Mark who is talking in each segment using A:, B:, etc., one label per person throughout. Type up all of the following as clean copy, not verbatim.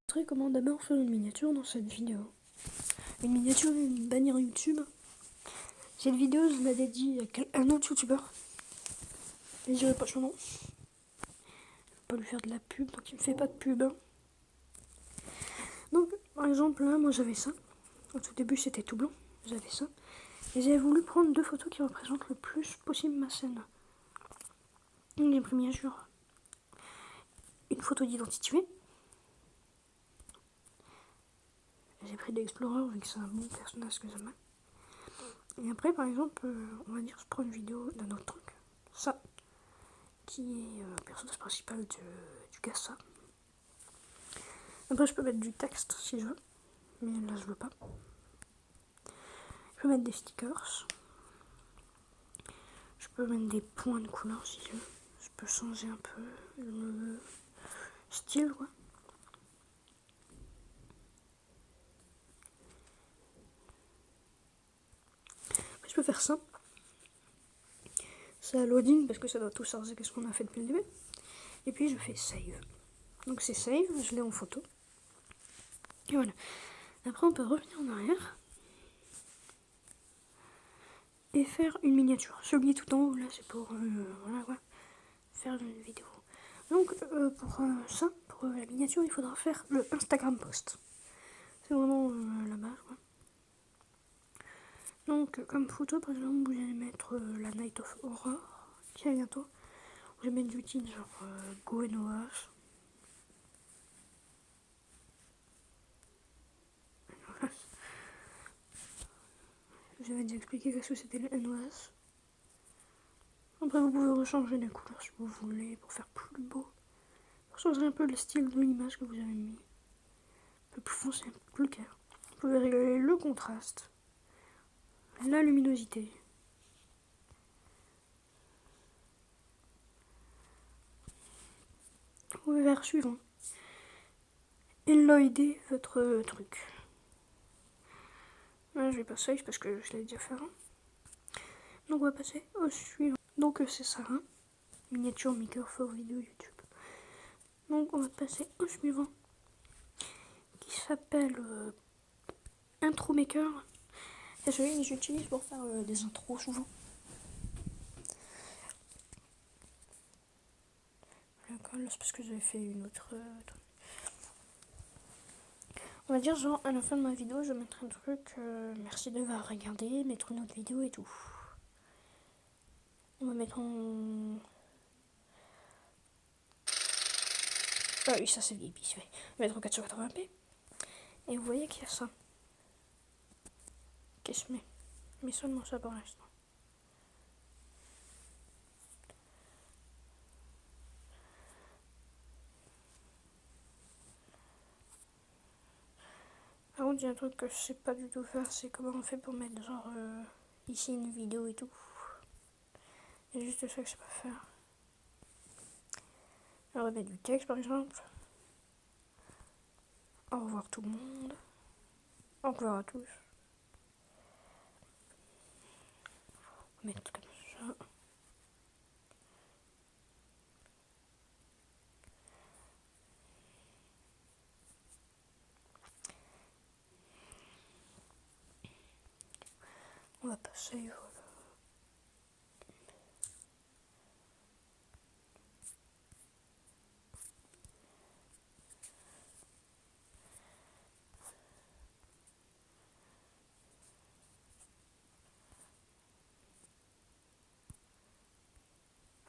A: Montrer comment d'abord faire une miniature dans cette vidéo. Une miniature d'une bannière YouTube. Cette vidéo, je l'ai dédiée à un autre youtubeur. Je ne dirai pas son nom. Je vais pas lui faire de la pub, donc il me fait pas de pub. Donc, par exemple, là, moi j'avais ça. Au tout début, c'était tout blanc. J'avais ça. Et j'avais voulu prendre deux photos qui représentent le plus possible ma scène. J'ai pris bien sûr une photo d'identité. J'ai pris d'Explorer vu que c'est un bon personnage que j'aime. Et après, par exemple, on va dire, je prends une vidéo d'un autre truc. Ça, qui est le personnage principal du Gassa. Après, je peux mettre du texte si je veux, mais là, je veux pas. Je peux mettre des stickers. Je peux mettre des points de couleur si je veux. Je peux changer un peu le style, quoi. Après, je peux faire ça. C'est à loading parce que ça doit tout charger qu'est-ce qu'on a fait depuis le début. Et puis, je fais save. Donc, c'est save, je l'ai en photo. Et voilà. Après, on peut revenir en arrière et faire une miniature. Celui tout en haut, là, c'est pour voilà, quoi, faire une vidéo. Donc, pour ça, pour la miniature, il faudra faire le Instagram post. C'est vraiment la base, quoi. Donc, comme photo, par exemple, vous allez mettre la Night of Horror, qui est bientôt. Vous allez mettre du titre genre Go NOS. J'avais déjà expliqué qu'est-ce que c'était le NOS. Après, vous pouvez rechanger les couleurs si vous voulez pour faire plus beau. Pour changer un peu le style de l'image que vous avez mis. Un peu plus foncé, plus clair. Vous pouvez régler le contraste, la luminosité. Vous pouvez faire suivant. Éloigner votre truc. Là, je vais pas save parce que je l'ai déjà fait. Donc, on va passer au suivant. Donc, c'est ça, hein. Miniature maker for vidéo YouTube. Donc, on va passer au suivant qui s'appelle Intro Maker. C'est celui que j'utilise pour faire des intros souvent. D'accord, là c'est parce que j'avais fait une autre truc. On va dire genre à la fin de ma vidéo je vais mettre un truc merci d'avoir regardé, mettre une autre vidéo et tout. On va mettre en... Ah oui ça c'est VIP, on va mettre en 480p. Et vous voyez qu'il y a ça qui se met. Mais seulement ça pour l'instant. Par contre, il y a un truc que je sais pas du tout faire, c'est comment on fait pour mettre genre ici une vidéo et tout. Il y a juste ça que je sais pas faire. On va mettre du texte par exemple. Au revoir tout le monde. Au revoir à tous. On va mettre comme ça. On va passer, voilà.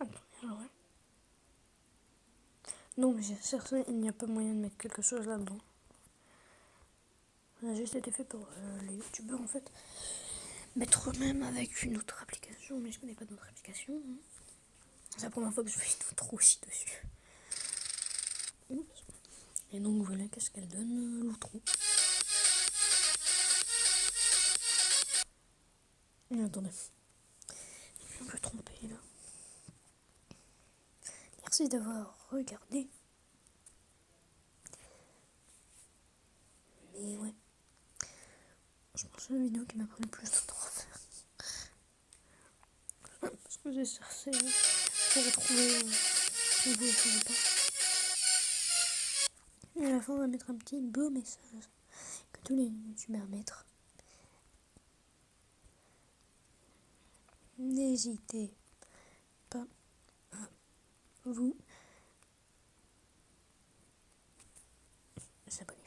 A: Attendez, ouais. Non, mais c'est certain, il n'y a pas moyen de mettre quelque chose là-dedans. Ça a juste été fait pour les youtubeurs en fait. Mettre même avec une autre application, mais je connais pas d'autre application. Hein. C'est la première fois que je fais une autre aussi dessus. Oups. Et donc voilà, qu'est-ce qu'elle donne l'outro. Mais attendez. Je suis un peu trompée là. Merci d'avoir regardé. Mais ouais. Je pense que c'est la vidéo qui m'a pris le plus de temps à faire. Parce que j'ai cherché pour retrouver si vous ne savez pas. Et à la fin, on va mettre un petit beau message que tous les youtubeurs mettent. N'hésitez pas à vous abonner.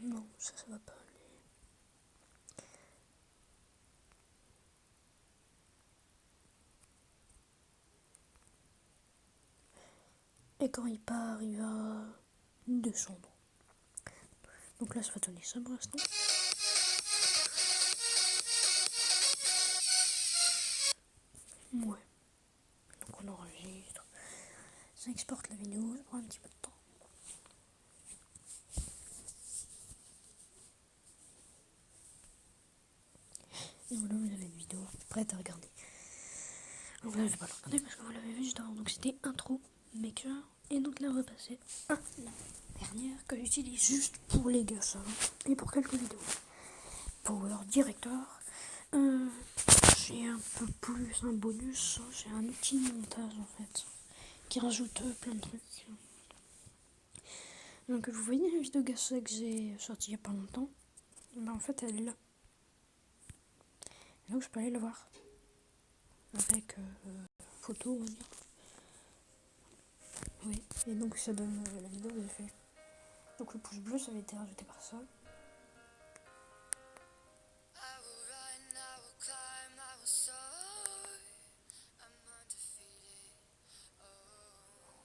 A: Non, ça va pas aller. Et quand il part, il va descendre. Donc là, ça va donner ça pour l'instant. Ouais. Donc on enregistre. Ça exporte la vidéo, ça prend un petit peu de temps. Et voilà, vous avez une vidéo prête à regarder. Donc là, je vais pas le regarder parce que vous l'avez vu juste avant. Donc c'était intro, maker. Et donc là, on va passer à la dernière que j'utilise juste pour les gars ça et pour quelques vidéos. Power Director. J'ai un peu plus un bonus. J'ai un outil de montage en fait qui rajoute plein de trucs. Donc vous voyez la vidéo Gassa que j'ai sortie il n'y a pas longtemps. Ben, en fait, elle est là. Et donc je peux aller la voir avec photo, on va dire. Oui, et donc ça donne la vidéo que j'ai fait. Donc le pouce bleu, ça avait été rajouté par ça.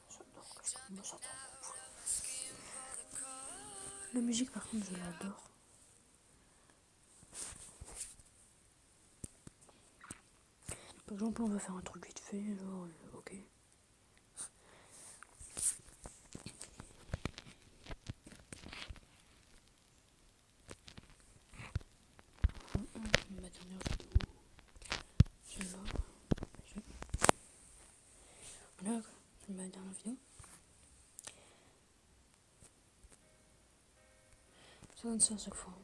A: J'adore que je me sorte. La musique, par contre, je l'adore. Par exemple, on va faire un truc vite fait, genre, ok. Ma dernière vidéo, celle-là. Voilà, c'est ma dernière vidéo. Ça donne ça à chaque fois.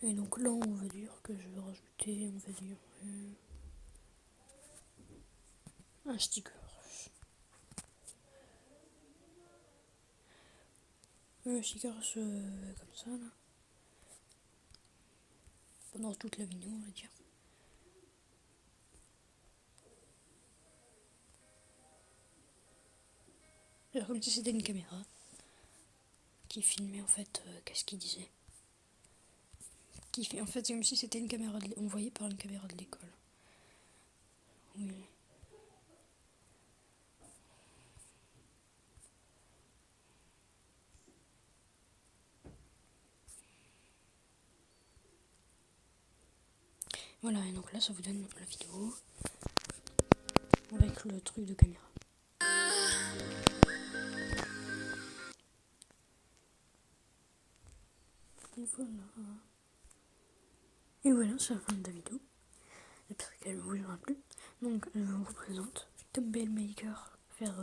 A: Et donc là, on va dire que je vais rajouter, on va dire, un sticker. Un sticker comme ça, là. Pendant toute la vidéo, on va dire. Alors, comme si c'était une caméra qui filmait en fait qu'est-ce qu'il disait. En fait, c'est comme si c'était une caméra on voyait par une caméra de l'école. Oui. Voilà, et donc là, ça vous donne la vidéo avec le truc de caméra. Et voilà. Et voilà, c'est la fin de la vidéo. J'espère qu'elle ne vous aura plu. Donc, je vous présente Tumble Maker, faire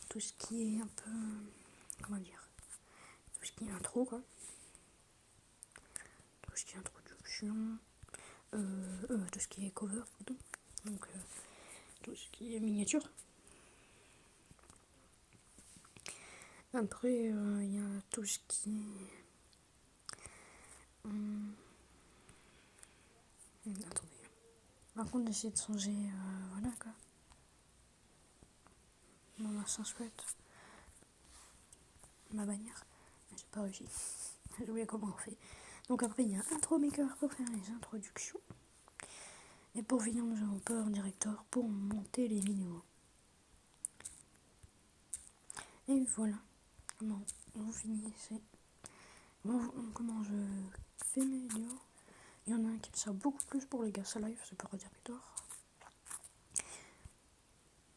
A: tout ce qui est un peu. Comment dire, tout ce qui est intro, quoi. Tout ce qui est introduction. Tout ce qui est cover, plutôt. Donc, tout ce qui est miniature. Après, il y a tout ce qui est. Attendez. Par contre, j'essaie de changer. Voilà, quoi. Mon instant chouette. Ma bannière. Mais j'ai pas réussi. J'ai oublié comment on fait. Donc après, il y a Intro Maker pour faire les introductions. Et pour finir, nous avons Power Director pour monter les vidéos. Et voilà comment vous finissez. Comment je fais mes vidéos. Il y en a un qui me sert beaucoup plus pour les gars live, c'est Power Director.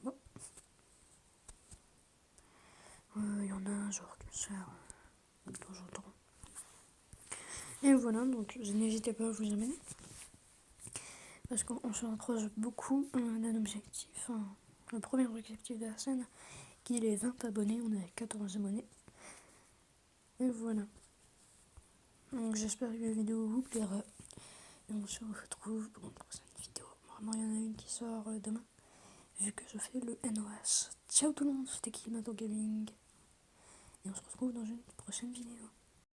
A: Bon. Il y en a un genre qui me sert de temps en temps. Et voilà, donc n'hésitez pas à vous abonner. Parce qu'on se rapproche beaucoup d'un objectif. Le premier objectif de la chaîne, qui est les 20 abonnés. On est à 14 abonnés. Et voilà. Donc j'espère que la vidéo vous plaira. Et on se retrouve pour une prochaine vidéo. Vraiment, il y en a une qui sort demain. Vu que je fais le NOS. Ciao tout le monde, c'était Kimato Gaming. Et on se retrouve dans une prochaine vidéo.